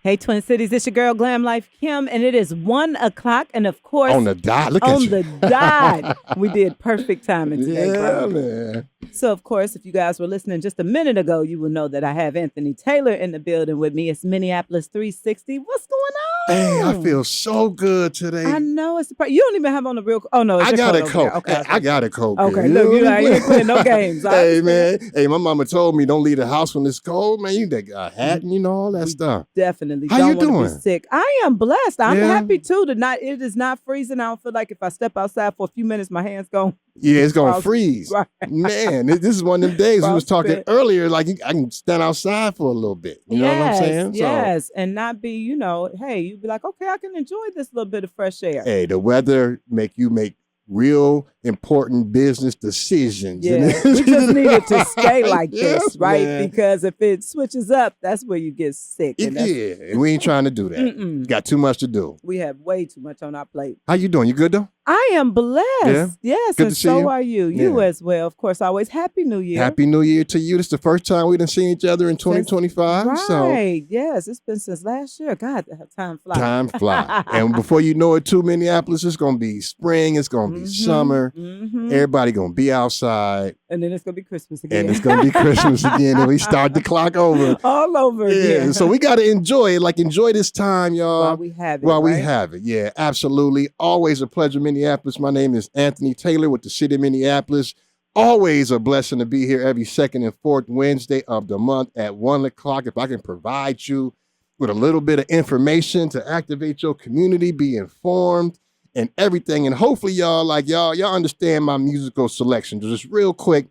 Hey, Twin Cities, it's your girl, Glam Life Kim, and it is 1 o'clock. And of course, on the dot. Look at you. on the dot, we did perfect timing today, bro. Man. So, of course, if you guys were listening just a minute ago, you will know that I have Anthony Taylor in the building with me. It's Minneapolis 360. What's going on? Hey, I feel so good today. I know it's you don't even have on the real. Oh no, it's I your got coat a coat. Okay, I got a coat. Okay, look, you ain't playing no games. Hey, man. Hey, my mama told me don't leave the house when it's cold, man. You take a hat and all that stuff. Definitely. How don't you want doing? to be sick. I am blessed. I'm Yeah. happy too. It is not freezing. I don't feel like if I step outside for a few minutes, my hands going. Yeah, it's gonna freeze. Right. Man, this is one of them days we was talking earlier. Like I can stand outside for a little bit. You know what I'm saying? Yes, and not be, hey, you'd be like, okay, I can enjoy this little bit of fresh air. Hey, the weather make you make real important business decisions. Yeah, we just need it to stay like Yes, this, right? man. Because if it switches up, that's where you get sick. Yeah, and we ain't trying to do that. Mm-mm. Got too much to do. We have way too much on our plate. How you doing? You good though? I am blessed. Yeah? Yes, Good and to see so you. are you. Yeah. You as well. Of course, always Happy New Year. Happy New Year to you. This is the first time we done seen each other in 2025. Right. So Yes, it's been since last year. God, time flies. time fly. And before you know it too, Minneapolis, it's gonna be spring, it's gonna be summer. Mhm. Everybody gonna be outside. And then it's gonna be Christmas again. And it's gonna be Christmas again. And we start the clock over. All over again. Yeah. So we gotta enjoy it. Like enjoy this time, y'all. While we have it. While we right? have it. Yeah, absolutely. Always a pleasure, Minneapolis. My name is Anthony Taylor with the City of Minneapolis. Always a blessing to be here every second and fourth Wednesday of the month at 1 o'clock. If I can provide you with a little bit of information to activate your community, be informed, and everything. And hopefully y'all understand my musical selection. Just real quick,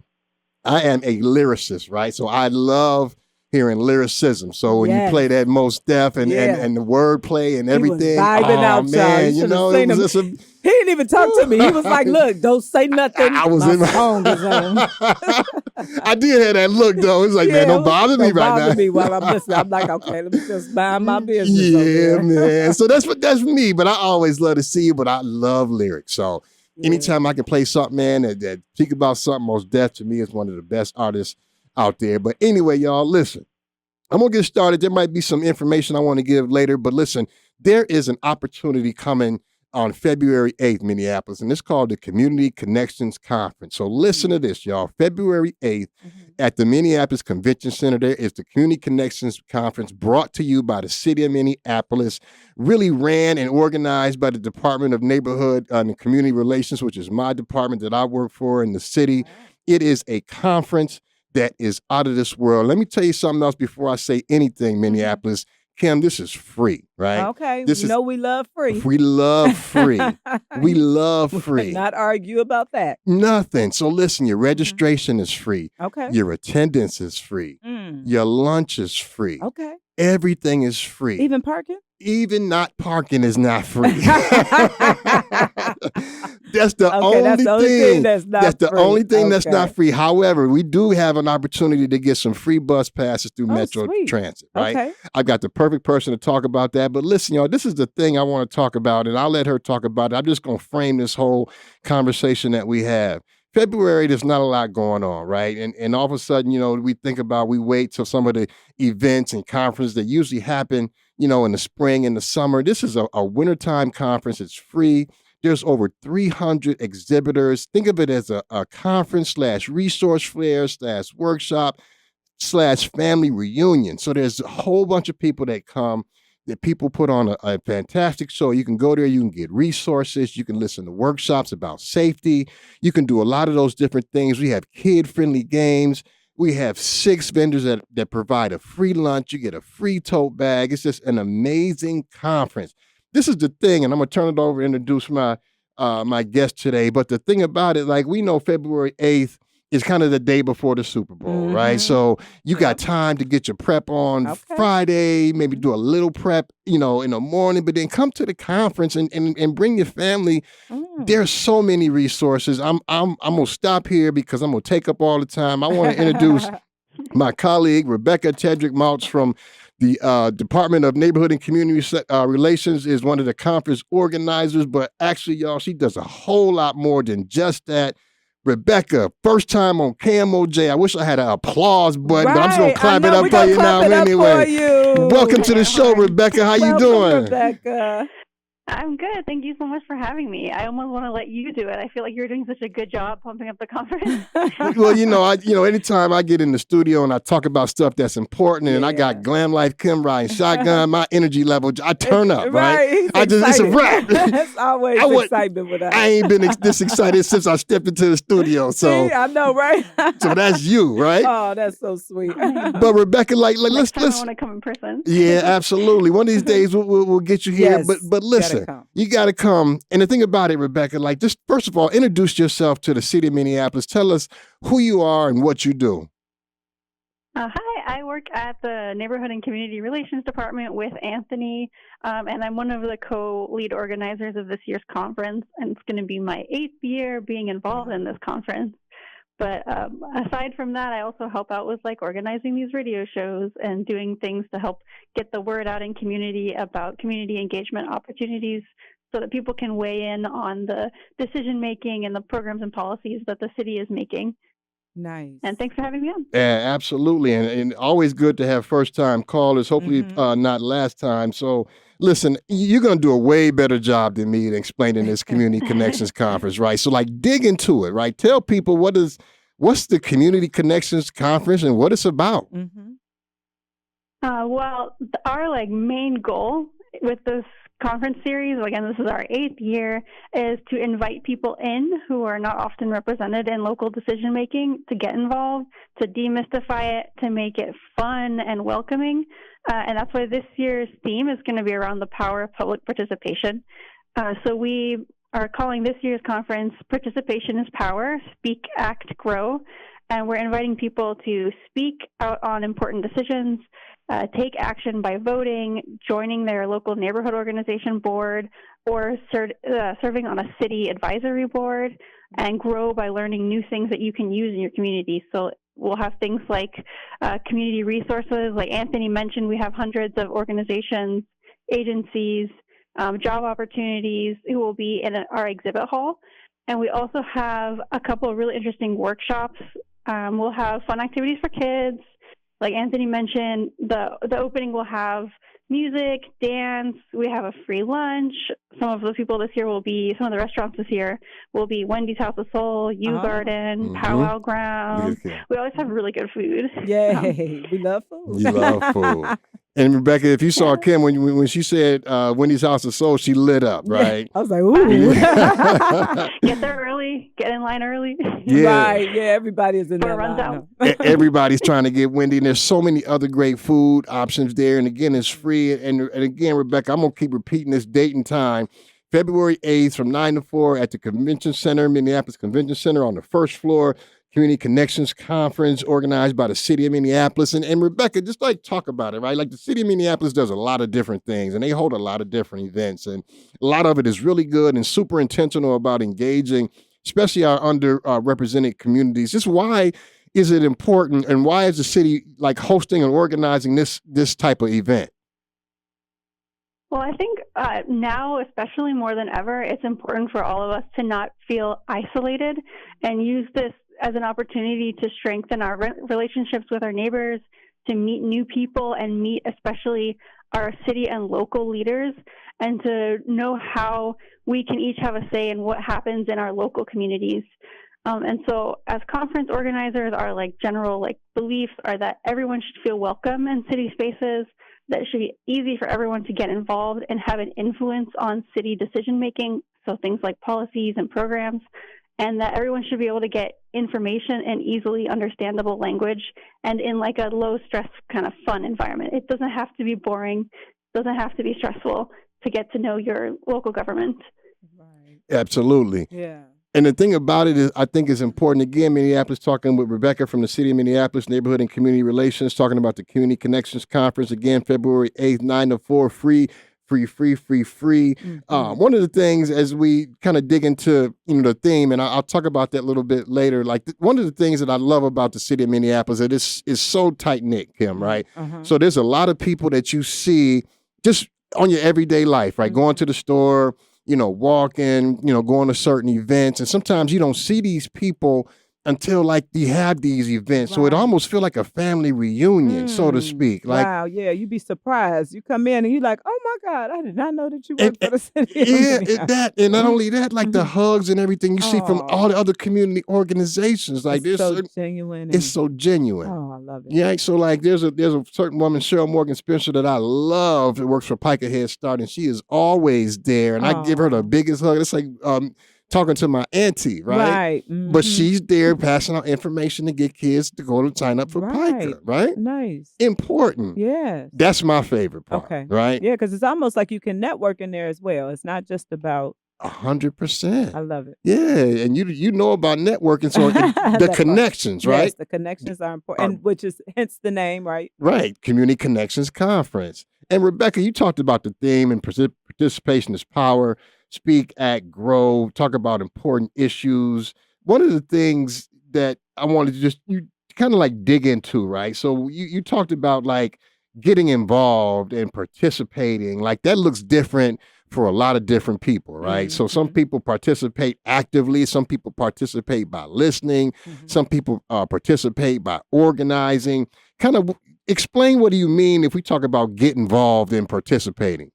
I am a lyricist, right? So I love hearing lyricism. So when you play that Most Def and the wordplay and everything, vibing out, man, you know, it was just a, he didn't even talk to me. He was like, look, don't say nothing. I was in my song is on. I did have that look though. It's like, man, don't bother me right now. Don't bother me while I'm listening. I'm like, okay, let me just mind my business. Yeah, man. So that's me. But I always love to see you. But I love lyrics. So anytime I can play something, man, that speak about something, Most Def to me is one of the best artists out there. But anyway, y'all, listen. I'm gonna get started. There might be some information I want to give later, but listen, there is an opportunity coming on February 8th, Minneapolis, and it's called the Community Connections Conference. So listen to this, y'all. February 8th at the Minneapolis Convention Center, there is the Community Connections Conference brought to you by the City of Minneapolis, really ran and organized by the Department of Neighborhood and Community Relations, which is my department that I work for in the city. It is a conference that is out of this world. Let me tell you something else before I say anything, Minneapolis. Kim, this is free, right? Okay, we love free. We love free. We love free. Not argue about that. Nothing. So listen, your registration is free. Okay. Your attendance is free. Your lunch is free. Okay. Everything is free. Even parking? Even not parking is not free. That's the only thing that's not free. That's the only thing that's not free. However, we do have an opportunity to get some free bus passes through Metro Transit, right? Okay. I've got the perfect person to talk about that. But listen, y'all, this is the thing I want to talk about, and I'll let her talk about it. I'm just going to frame this whole conversation that we have. February, there's not a lot going on, right? And all of a sudden, we wait till some of the events and conferences that usually happen, in the spring and the summer. This is a wintertime conference. It's free. There's over 300 exhibitors. Think of it as a conference / resource fair / workshop / family reunion. So there's a whole bunch of people that come. That people put on a fantastic show. You can go there, you can get resources, you can listen to workshops about safety. You can do a lot of those different things. We have kid-friendly games. We have 6 vendors that provide a free lunch. You get a free tote bag. It's just an amazing conference. This is the thing, and I'm gonna turn it over and introduce my guest today. But the thing about it, like we know February 8th is kind of the day before the Super Bowl, right? So you got time to get your prep on Friday, maybe do a little prep, in the morning, but then come to the conference and bring your family. There's so many resources. I'm gonna stop here because I'm gonna take up all the time. I want to introduce my colleague, Rebekah Tedrick Maltz from the Department of Neighborhood and Community Relations, is one of the conference organizers, but actually, y'all, she does a whole lot more than just that. Rebekah, first time on KMOJ. I wish I had an applause button, but I'm just going Right. to clap I it know. up We for gonna you clap now it up anyway. for you. Welcome to the show, Rebekah. How you Welcome, doing? Rebekah. I'm good. Thank you so much for having me. I almost want to let you do it. I feel like you're doing such a good job pumping up the conference. Well, anytime I get in the studio and I talk about stuff that's important, and I got Glam Life, Kim riding shotgun, my energy level, I turn up, right? He's it's a wrap. It's always excitement with us. I ain't been this excited since I stepped into the studio. So See, I know, right? so that's you, right? Oh, that's so sweet. But Rebekah, let's I want to come in person. Yeah, absolutely. One of these days we'll get you here. Yes, but listen, you got to come. And the thing about it, Rebekah, just first of all, introduce yourself to the city of Minneapolis. Tell us who you are and what you do. Hi, I work at the Neighborhood and Community Relations Department with Anthony, and I'm one of the co-lead organizers of this year's conference, and it's going to be my 8th year being involved in this conference. But aside from that, I also help out with organizing these radio shows and doing things to help get the word out in community about community engagement opportunities so that people can weigh in on the decision making and the programs and policies that the city is making. Nice. And thanks for having me on. Yeah, absolutely. And always good to have first time callers, hopefully not last time. So listen, you're going to do a way better job than me in explaining this Community Connections Conference, right? So dig into it, right? Tell people what's the Community Connections Conference and what it's about. Well, our main goal with this conference series, again, this is our 8th year, is to invite people in who are not often represented in local decision making to get involved, to demystify it, to make it fun and welcoming. And that's why this year's theme is going to be around the power of public participation. So we are calling this year's conference Participation is Power, Speak, Act, Grow. And we're inviting people to speak out on important decisions, take action by voting, joining their local neighborhood organization board, or serving on a city advisory board, and grow by learning new things that you can use in your community. So we'll have things like community resources. Like Anthony mentioned, we have hundreds of organizations, agencies, job opportunities who will be in our exhibit hall. And we also have a couple of really interesting workshops. We'll have fun activities for kids. Like Anthony mentioned, the opening will have music, dance. We have a free lunch. Some of the restaurants this year will be Wendy's House of Soul, U Garden, Powwow Ground. We always have really good food. Yay, we love food. You love food. And Rebekah, if you saw Kim when she said Wendy's House of Soul, she lit up, right? I was like, ooh. Get there early. Get in line early. Yeah. Right. Yeah, everybody is in there. Runs out. Everybody's trying to get Wendy, and there's so many other great food options there. And again, it's free. And again, Rebekah, I'm going to keep repeating this date and time. February 8th from 9 to 4 at the Convention Center, Minneapolis Convention Center on the first floor. Community Connections Conference organized by the City of Minneapolis. And Rebekah, just talk about it, right? The City of Minneapolis does a lot of different things, and they hold a lot of different events. And a lot of it is really good and super intentional about engaging, especially our underrepresented communities. Just why is it important, and why is the city hosting and organizing this type of event? Well, I think now, especially more than ever, it's important for all of us to not feel isolated and use this as an opportunity to strengthen our relationships with our neighbors, to meet new people and meet especially our city and local leaders, and to know how we can each have a say in what happens in our local communities. And so as conference organizers, our general beliefs are that everyone should feel welcome in city spaces, that it should be easy for everyone to get involved and have an influence on city decision making, so things like policies and programs, and that everyone should be able to get information in easily understandable language and in a low stress kind of fun environment. It doesn't have to be boring, doesn't have to be stressful to get to know your local government. Right. Absolutely. Yeah. And the thing about it is, I think it's important. Again, Minneapolis, talking with Rebekah from the City of Minneapolis, Neighborhood and Community Relations, talking about the Community Connections Conference. Again, February 8th, 9 to 4, free. Mm-hmm. One of the things, as we kind of dig into the theme, and I'll talk about that a little bit later, one of the things that I love about the City of Minneapolis is so tight-knit, Kim, right? So there's a lot of people that you see just on your everyday life, right? Going to the store, walking, going to certain events. And sometimes you don't see these people until like you have these events. So it Right. almost feel like a family reunion, so to speak. Like, Wow, yeah, you'd be surprised. You come in and you're like, "Oh my God, I did not know that you and, worked for the city of yeah, Minneapolis." and not only that, like the hugs and everything you see from all the Oh, other community organizations. Like it's so there's genuine it's and so genuine. oh, I love it. Yeah, so like there's a certain woman, Cheryl Morgan Spencer, that I love. That works for Piker Head Start, and she is always there. And I give her the Oh, biggest hug. It's like talking to my auntie, right? right. But she's there passing out information to get kids to go to sign up for Right. Piker, right? Nice. Important. Yes. That's my favorite part, Okay. right? Yeah, because it's almost like you can network in there as well. It's not just about 100%. I love it. Yeah, and you know about networking, so the That part. Yes, connections, right? the connections are Are important, and which is hence the name, right? Right, Community Connections Conference. And Rebekah, you talked about the theme and participation is power, speak, act, grow, talk about important issues. One of the things that I wanted to just you kind of like dig into, right? So you talked about like getting involved and participating. Like that looks different for a lot of different people, right? So some Mhm. people participate actively, some people participate by listening, Mhm. some people participate by organizing. Kind of explain what do you mean if we talk about get involved in participating?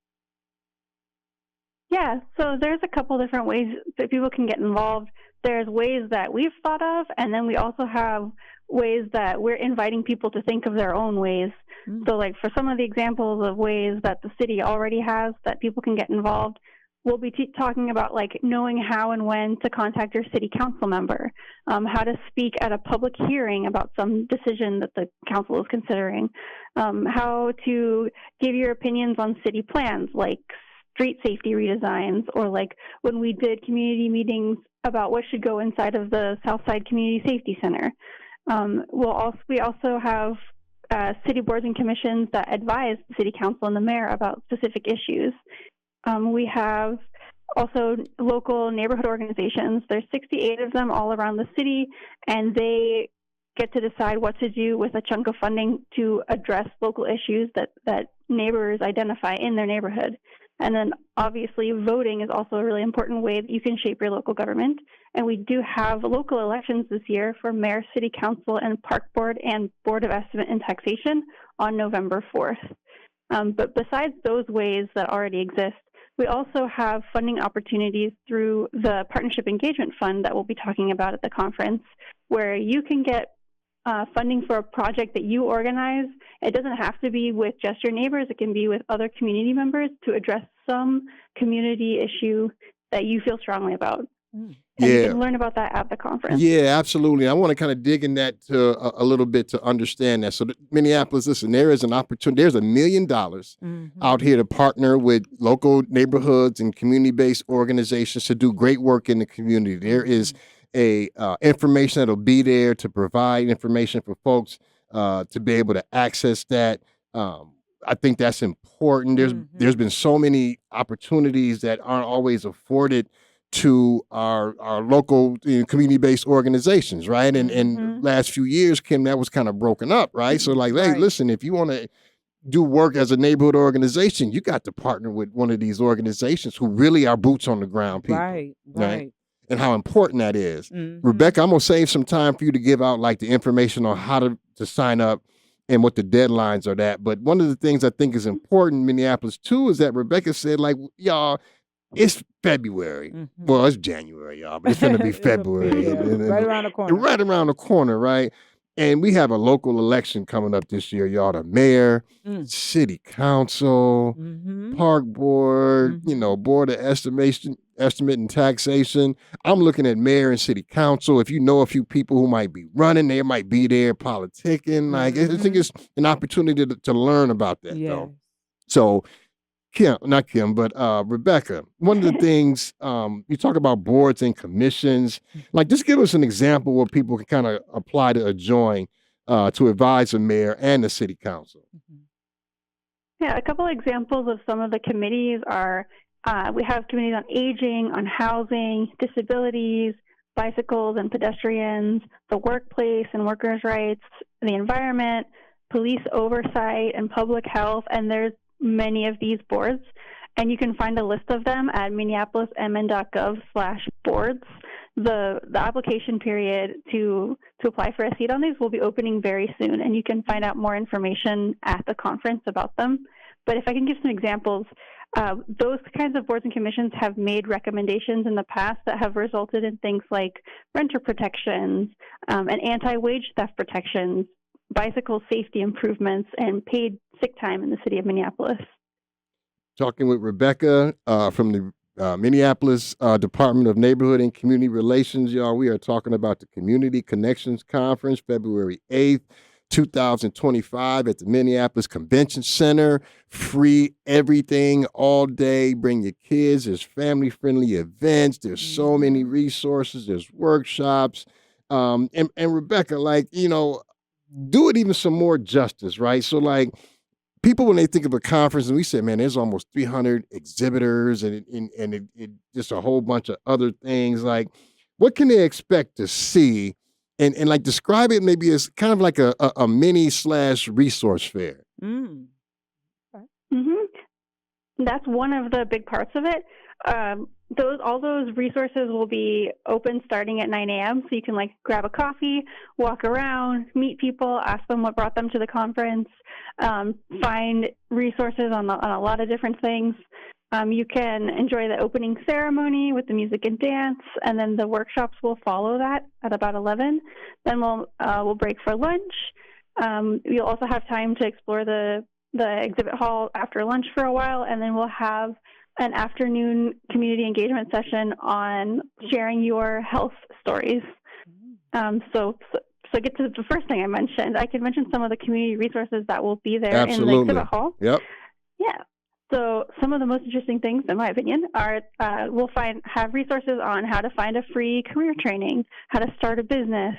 Yeah, so there's a couple different ways that people can get involved. There's ways that we've thought of, and then we also have ways that we're inviting people to think of their own ways. Mm. So, like for some of the examples of ways that the city already has that people can get involved, we'll be talking about like knowing how and when to contact your city council member, how to speak at a public hearing about some decision that the council is considering, how to give your opinions on city plans like street safety redesigns, or like when we did community meetings about what should go inside of the Southside Community Safety Center. We also have city boards and commissions that advise the city council and the mayor about specific issues. We have also local neighborhood organizations. There's 68 of them all around the city, and they get to decide what to do with a chunk of funding to address local issues that neighbors identify in their neighborhood. And then obviously voting is also a really important way that you can shape your local government. And we do have local elections this year for mayor, city council, and park board and board of estimate and taxation on November 4th. But besides those ways that already exist, we also have funding opportunities through the Partnership Engagement Fund that we'll be talking about at the conference, where you can get funding for a project that you organize. It doesn't have to be with just your neighbors. It can be with other community members to address some community issue that you feel strongly about. And you Yeah. can learn about that at the conference. Yeah, absolutely. I want to kind of dig in that to a little bit to understand that. So, Minneapolis, listen, there is an opportunity. There's $1 million out here to partner with local neighborhoods and community-based organizations to do great work in the community. There is a information that'll be there to provide information for folks to be able to access that. I think that's important. There's been so many opportunities that aren't always afforded to our local community-based organizations, right? And last few years, Kim, that was kind of broken up, right? So like, hey, Right. listen, if you want to do work as a neighborhood organization, you got to partner with one of these organizations who really are boots on the ground people, Right. and how important that is. Mhm. Rebekah, I'm gonna save some time for you to give out like the information on how to sign up and what the deadlines are that. But one of the things I think is important in Minneapolis too is that Rebekah said, like, y'all, it's February. Well, it's January, y'all, but it's gonna be February. Yeah, right around the corner. Right around the corner, right? And we have a local election coming up this year, y'all. The mayor, city council, park board, board of estimate and taxation. I'm looking at mayor and city council. If you know a few people who might be running, they might be there politicking. Like, I think it's an opportunity to learn about that, though. So, Rebekah, one of the things you talk about boards and commissions, like just give us an example where people can kind of apply to join to advise the mayor and the city council. Yeah, a couple of examples of some of the committees are we have committees on aging, on housing, disabilities, bicycles and pedestrians, the workplace and workers' rights, the environment, police oversight, and public health, and there's many of these boards. and you can find a list of them at minneapolismn.gov/boards. The application period to apply for a seat on these will be opening very soon, and you can find out more information at the conference about them. But if I can give some examples, those kinds of boards and commissions have made recommendations in the past that have resulted in things like renter protections and anti-wage theft protections, bicycle safety improvements, and paid sick time in the city of Minneapolis. Talking with Rebekah from the Minneapolis Department of Neighborhood and Community Relations, y'all. We are talking about the Community Connections Conference, February 8th. 2025 at the Minneapolis Convention Center. Free everything all day. Bring your kids. There's family-friendly events. There's so many resources. There's workshops. And Rebekah, like, do it even some more justice, right? So, like, people, when they think of a conference, and we say, man, there's almost 300 exhibitors and it just a whole bunch of other things. Like, what can they expect to see? And like describe it maybe as kind of like a mini/resource fair. Mm. That's one of the big parts of it. All those resources will be open starting at 9 a.m. So you can like grab a coffee, walk around, meet people, ask them what brought them to the conference, find resources on a lot of different things. You can enjoy the opening ceremony with the music and dance, and then the workshops will follow that at about 11. Then we'll break for lunch. You'll also have time to explore the exhibit hall after lunch for a while, and then we'll have an afternoon community engagement session on sharing your health stories. So get to the first thing I mentioned. I can mention some of the community resources that will be there in the exhibit hall. Yep. Yeah. So some of the most interesting things, in my opinion, are we'll have resources on how to find a free career training, how to start a business,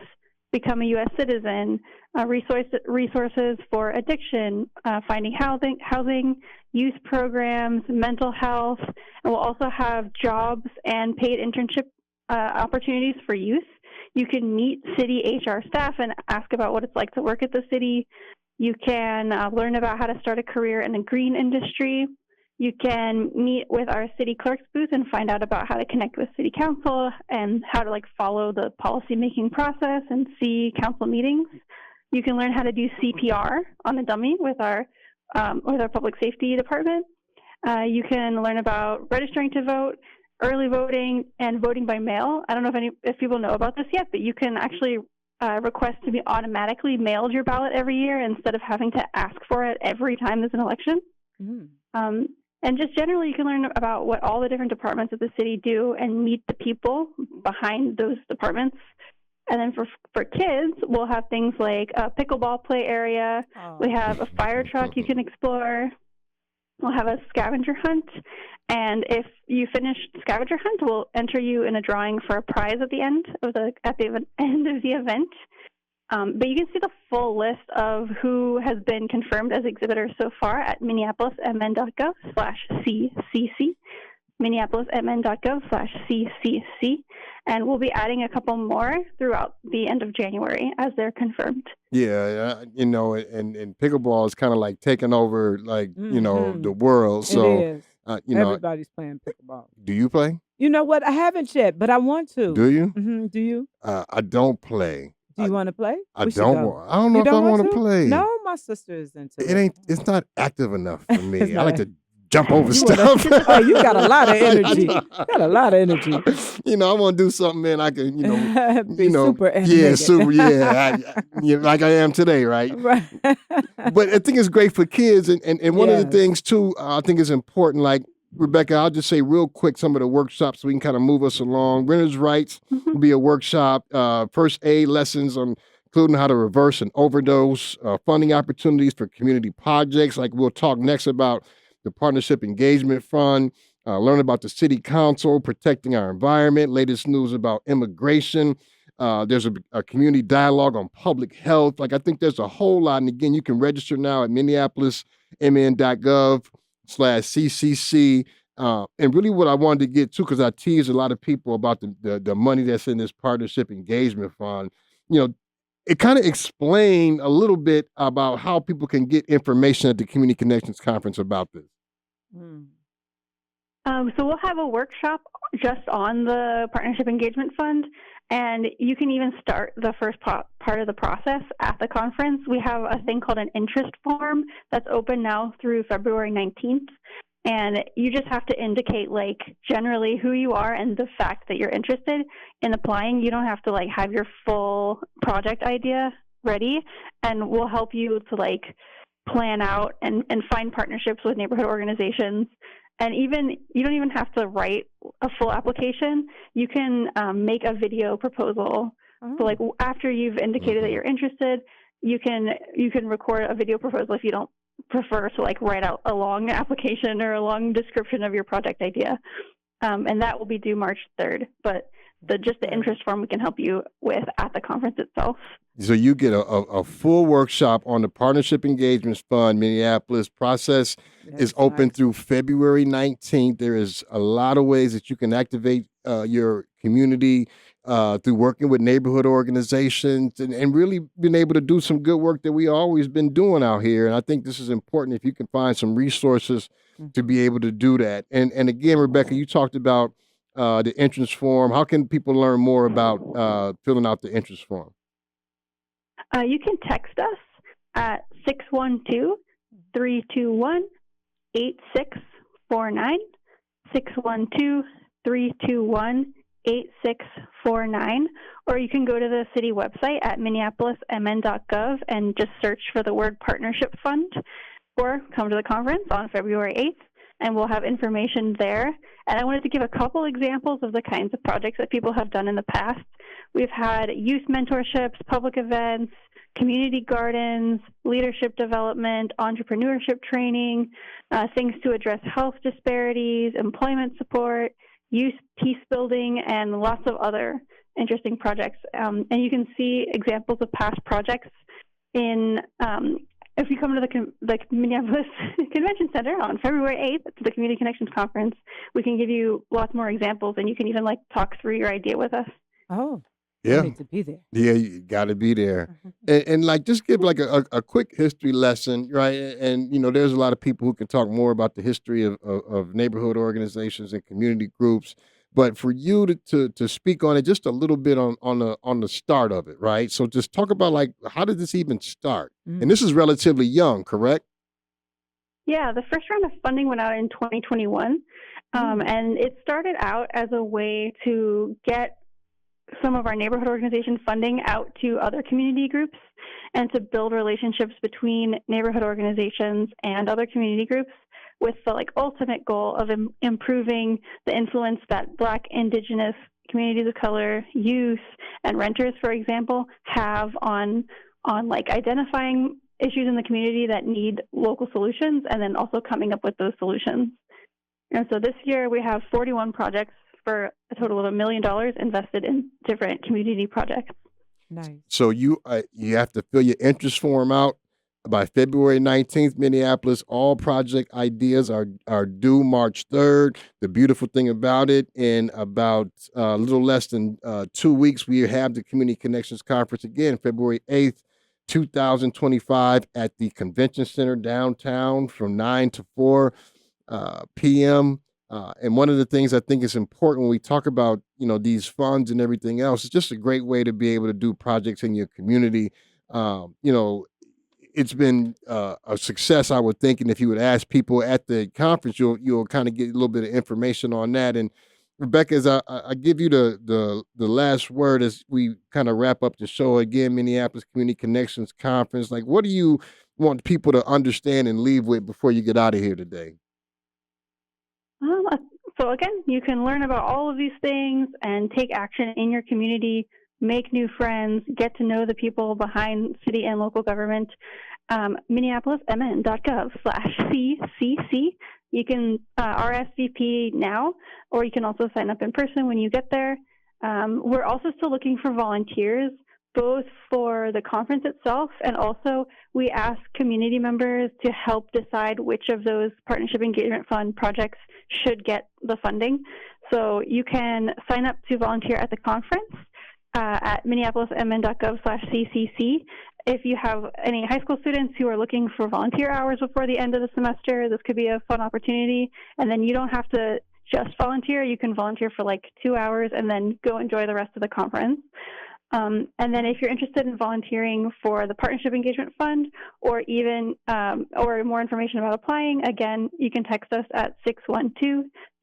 become a U.S. citizen, resources for addiction, finding housing, youth programs, mental health, and we'll also have jobs and paid internship opportunities for youth. You can meet city HR staff and ask about what it's like to work at the city. You can learn about how to start a career in the green industry. You can meet with our city clerk's booth and find out about how to connect with city council and how to follow the policy-making process and see council meetings. You can learn how to do CPR on a dummy with our public safety department. You can learn about registering to vote, early voting, and voting by mail. I don't know if people know about this yet, but you can actually request to be automatically mailed your ballot every year instead of having to ask for it every time there's an election. And just generally, you can learn about what all the different departments of the city do and meet the people behind those departments. And then for kids, we'll have things like a pickleball play area. We have a fire truck you can explore. We'll have a scavenger hunt. And if you finish the scavenger hunt, we'll enter you in a drawing for a prize at the end of the event. But you can see the full list of who has been confirmed as exhibitors so far at minneapolismn.gov/CCC, minneapolismn.gov/CCC, and we'll be adding a couple more throughout the end of January as they're confirmed. Yeah, and pickleball is kind of like taking over, the world. So, it is. Everybody's playing pickleball. Do you play? You know what? I haven't yet, but I want to. Do you? Mm-hmm. Do you? I don't play. Do you want to play? I don't know if I want to play. No, my sister is into it. It's not active enough for me. I like to jump over stuff. Oh, you got a lot of energy. I want to do something, man. I can, super animated. Like I am today, right? Right. But I think it's great for kids, and one of the things too, I think is important. Like Rebekah, I'll just say real quick some of the workshops so we can kind of move us along. Renters' rights will be a workshop. First aid lessons on including how to reverse an overdose. Funding opportunities for community projects. Like we'll talk next about the Partnership Engagement Fund. Learn about the City Council, protecting our environment. Latest news about immigration. There's a community dialogue on public health. Like I think there's a whole lot. And again, you can register now at minneapolismn.gov/CCC. And really what I wanted to get to, because I teased a lot of people about the money that's in this Partnership Engagement Fund, it kind of explained a little bit about how people can get information at the Community Connections Conference about this. So we'll have a workshop just on the Partnership Engagement Fund, and you can even start the first part of the process at the conference. We have a thing called an interest form that's open now through February 19th, and you just have to indicate, like, generally who you are and the fact that you're interested in applying. You don't have to, like, have your full project idea ready, and we'll help you to, like, plan out and find partnerships with neighborhood organizations. And even you don't even have to write a full application. You can make a video proposal. So, like, after you've indicated that you're interested, you can record a video proposal if you don't prefer to, like, write out a long application or a long description of your project idea. And that will be due March 3rd. But the interest form we can help you with at the conference itself. So you get a full workshop on the Partnership Engagement Fund Minneapolis process. Is open through February 19th. There is a lot of ways that you can activate your community through working with neighborhood organizations and really being able to do some good work that we always been doing out here. And I think this is important if you can find some resources to be able to do that. And again, Rebekah, you talked about the entrance form. How can people learn more about filling out the entrance form? You can text us at 612-321-8649, 612-321-8649, or you can go to the city website at minneapolismn.gov and just search for the word Partnership Fund, or come to the conference on February 8th, and we'll have information there. And I wanted to give a couple examples of the kinds of projects that people have done in the past. We've had youth mentorships, public events, community gardens, leadership development, entrepreneurship training, things to address health disparities, employment support, youth peace building, and lots of other interesting projects. And you can see examples of past projects in if you come to the Minneapolis Convention Center on February 8th to the Community Connections Conference. We can give you lots more examples, and you can even, like, talk through your idea with us. Oh, yeah, I need to be there. Yeah, you got to be there, and like just give like a quick history lesson, right? And there's a lot of people who can talk more about the history of neighborhood organizations and community groups. But for you to speak on it just a little bit on the start of it, right? So just talk about, like, how did this even start? And this is relatively young, correct? Yeah, the first round of funding went out in 2021, and it started out as a way to get some of our neighborhood organization funding out to other community groups and to build relationships between neighborhood organizations and other community groups, with the, like, ultimate goal of improving the influence that Black, Indigenous, communities of color, youth, and renters, for example, have on like identifying issues in the community that need local solutions, and then also coming up with those solutions. And so this year we have 41 projects for a total of $1 million invested in different community projects. Nice. So you have to fill your interest form out by February 19th, Minneapolis. All project ideas are due March 3rd. The beautiful thing about it, in about a little less than 2 weeks, we have the Community Connections Conference again, February 8th, 2025 at the Convention Center downtown from 9 to 4 p.m. And one of the things I think is important when we talk about, these funds and everything else, it's just a great way to be able to do projects in your community. It's been a success, I would think. And if you would ask people at the conference, you'll kind of get a little bit of information on that. And Rebekah, as I give you the last word as we kind of wrap up the show again, Minneapolis Community Connections Conference, like, what do you want people to understand and leave with before you get out of here today? So again, you can learn about all of these things and take action in your community, make new friends, get to know the people behind city and local government. MinneapolisMN.gov/CCC. You can RSVP now, or you can also sign up in person when you get there. We're also still looking for volunteers, both for the conference itself, and also we ask community members to help decide which of those Partnership Engagement Fund projects should get the funding. So you can sign up to volunteer at the conference at MinneapolisMN.gov/CCC. If you have any high school students who are looking for volunteer hours before the end of the semester, this could be a fun opportunity. And then you don't have to just volunteer. You can volunteer for like 2 hours and then go enjoy the rest of the conference. And then if you're interested in volunteering for the Partnership Engagement Fund or even or more information about applying, again, you can text us at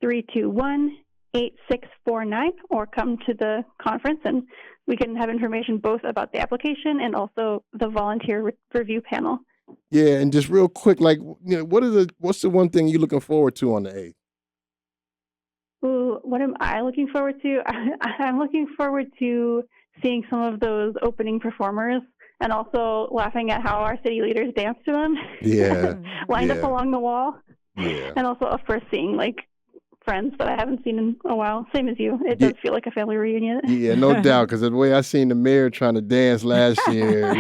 612-321-8649 or come to the conference and we can have information both about the application and also the volunteer review panel. Yeah, and just real quick, like, what's the one thing you're looking forward to on the 8th? Ooh, what am I looking forward to? I'm looking forward to seeing some of those opening performers and also laughing at how our city leaders dance to them. Yeah. Lined up along the wall. Yeah. And also, of course, seeing like friends that I haven't seen in a while. Same as you. It does feel like a family reunion. Yeah, no doubt. Because the way I seen the mayor trying to dance last year,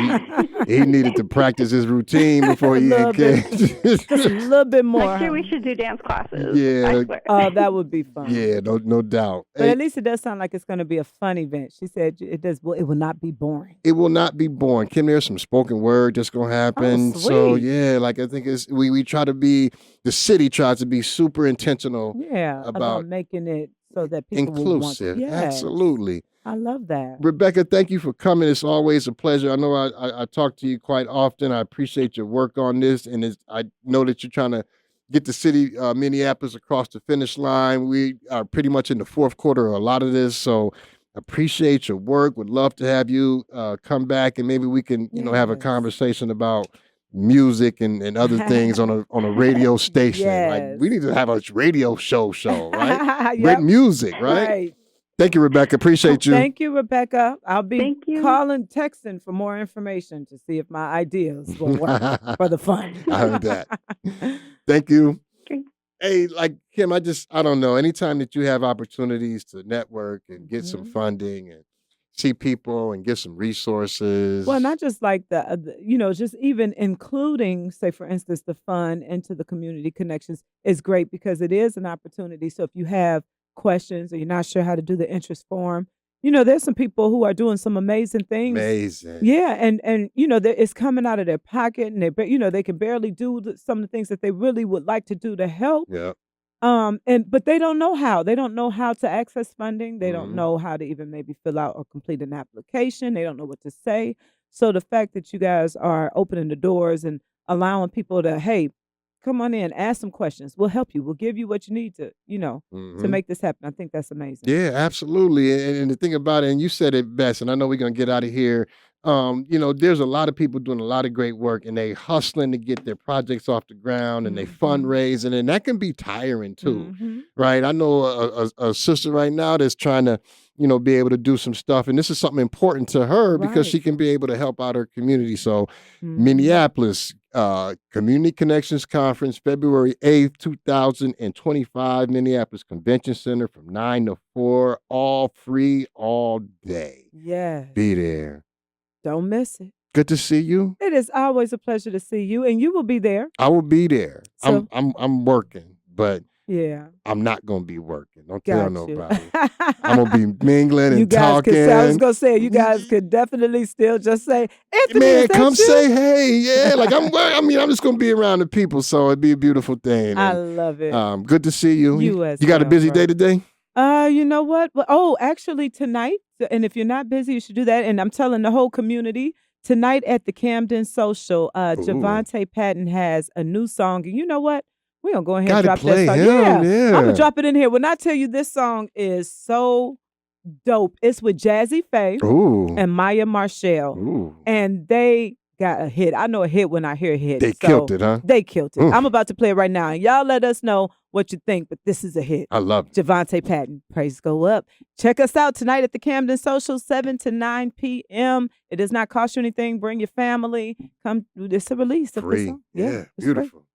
he needed to practice his routine before he came. Just a little bit more. Next year we should do dance classes. Yeah. I swear. Oh, that would be fun. Yeah, no doubt. But at least it does sound like it's going to be a fun event. She said it does. Well, it will not be boring. It will not be boring. Kim, there's some spoken word that's going to happen. Oh, so, sweet. yeah, like I think we try to be, the city tries to be super intentional. Yeah, about making it so that people inclusive. Will want to. Yes. Absolutely. I love that. Rebekah, thank you for coming. It's always a pleasure. I know I talk to you quite often. I appreciate your work on this, and I know that you're trying to get the city of Minneapolis across the finish line. We are pretty much in the fourth quarter of a lot of this, so appreciate your work. Would love to have you come back, and maybe we can have a conversation about music and other things on a radio station. Yes. Like, we need to have a radio show, right? Yep. With music, right? Thank you, Rebekah. Appreciate you. Thank you, Rebekah. I'll be calling, texting for more information to see if my ideas will work for the fund. I heard that. Thank you. Okay. Hey, like Kim, I don't know. Anytime that you have opportunities to network and get some funding and see people and get some resources. Well, not just like just even including, say, for instance, the fund into the community connections is great because it is an opportunity. So if you have questions or you're not sure how to do the interest form, there's some people who are doing some amazing things. Amazing. Yeah, and it's coming out of their pocket, and they can barely do some of the things that they really would like to do to help. Yeah. But they don't know how. They don't know how to access funding. They don't know how to even maybe fill out or complete an application. They don't know what to say. So the fact that you guys are opening the doors and allowing people to, hey, come on in, ask some questions. We'll help you. We'll give you what you need to, to make this happen. I think that's amazing. Yeah, absolutely. And the thing about it, and you said it best, and I know we're going to get out of here. There's a lot of people doing a lot of great work, and they hustling to get their projects off the ground, and they fundraising, and that can be tiring too, right? I know a sister right now that's trying to, be able to do some stuff, and this is something important to her because she can be able to help out her community. So, Minneapolis Community Connections Conference, February 8th, 2025, Minneapolis Convention Center from 9 to 4, all free, all day. Yeah. Be there. Don't miss it. Good to see you. It is always a pleasure to see you, and you will be there. I will be there. So, I'm working, but yeah, I'm not gonna be working. Don't tell nobody. I'm gonna be mingling and you guys talking. I was gonna say you guys could definitely still just say, Anthony, man, come say hey, yeah. Like I'm just gonna be around the people, so it'd be a beautiful thing. I love it. Good to see you. You got a busy day today? You know what? Well, actually tonight, and if you're not busy, you should do that. And I'm telling the whole community tonight at the Camden Social, Javante Patton has a new song, and you know what? We're going to go ahead and drop that song. Yeah. I'm going to drop it in here. When I tell you this song is so dope, it's with Jazzy Faye and Maya Marshall. And they got a hit. I know a hit when I hear a hit. They killed it, huh? They killed it. I'm about to play it right now. And y'all let us know what you think, but this is a hit. I love it. Javante Patton, praise go up. Check us out tonight at the Camden Social, 7 to 9 p.m. It does not cost you anything. Bring your family. Come. It's a release of the song. Yeah, beautiful.